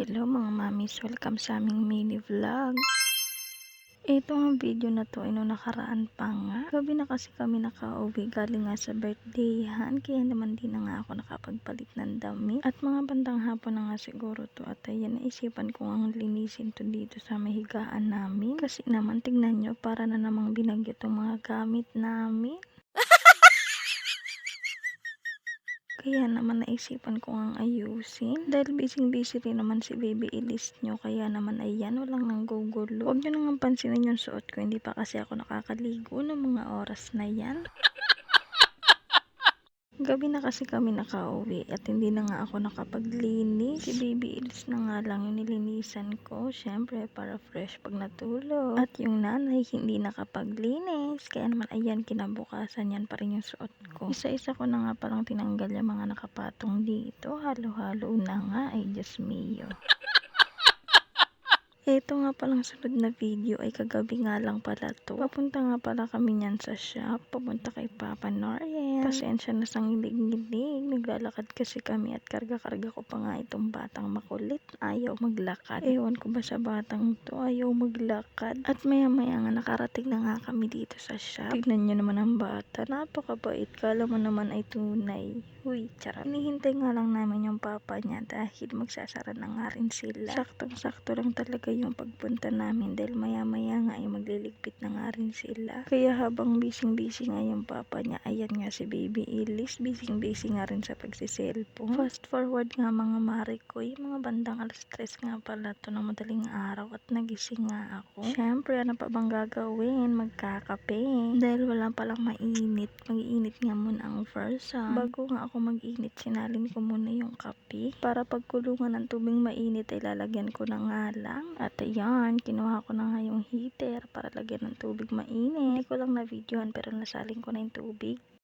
Hello mga mamis, welcome sa aming mini vlog. Ito ang video na to ay nung nakaraan pa nga. Gabi na kasi kami nakauwi galing nga sa birthdayhan, kaya naman di na nga ako nakapagpalit ng damit. At mga bandang hapon na nga siguro to, at ayan, naisipan ko ang linisin to dito sa mahigaan namin. Kasi naman tignan nyo, para na namang binagyo tong mga gamit namin. Kaya naman naisipan ko ang ayusin. Dahil busy rin naman si Baby Elise nyo. Kaya naman ayan, walang nanggugulo. Huwag nyo nang pansinin yung suot ko. Hindi pa kasi ako nakakaligo ng mga oras na yan. Gabi na kasi kami nakauwi at hindi na nga ako nakapaglinis. Si Baby Elise na nga lang yung nilinisan ko. Syempre para fresh pag natulog. At yung nanay hindi nakapaglinis. Kaya naman ayan, kinabukasan yan pa rin yung suot ko. Isa-isa ko na nga palang tinanggal yung mga nakapatong dito. Halo-halo na nga, ay Diyos mio. Ito nga palang sunod na video ay kagabi nga lang pala to. Papunta nga pala kami niyan sa shop. Papunta kay Papa Noriel. Pasensya na sa ngilig-ngilig. Naglalakad kasi kami at karga-karga ko pa nga itong batang makulit. Ayaw maglakad. Ewan ko ba sa batang to, ayaw maglakad. At maya-maya nga nakarating na nga kami dito sa shop. Tignan nyo naman ang bata. Napakabait. Kala mo naman ay tunay. Huy, charot. Hinihintay nga lang namin yung papa niya dahil magsasara na nga rin sila. Saktong-sakto lang talaga yung pagpunta namin dahil maya-maya nga ay magliligpit na nga rin sila. Kaya habang busy nga yung papa niya, ayan nga si Baby Elise, busy nga rin sa pagsiselfone. Fast forward nga mga marikoy, mga bandang alas 3 nga pala to ng madaling araw at nagising nga ako. Syempre, ano pa bang gagawin? Magkakape. Dahil wala palang mainit, mag-iinit nga muna ang version. Bago nga ako mag-init, sinalin ko muna yung kape. Para pagkulungan ng tubig mainit ay lalagyan ko na nga lang. At ayan, kinuha ko na nga yung heater para lagyan ng tubig mainit. Hindi ko lang na videohan pero nasalin ko na yung tubig.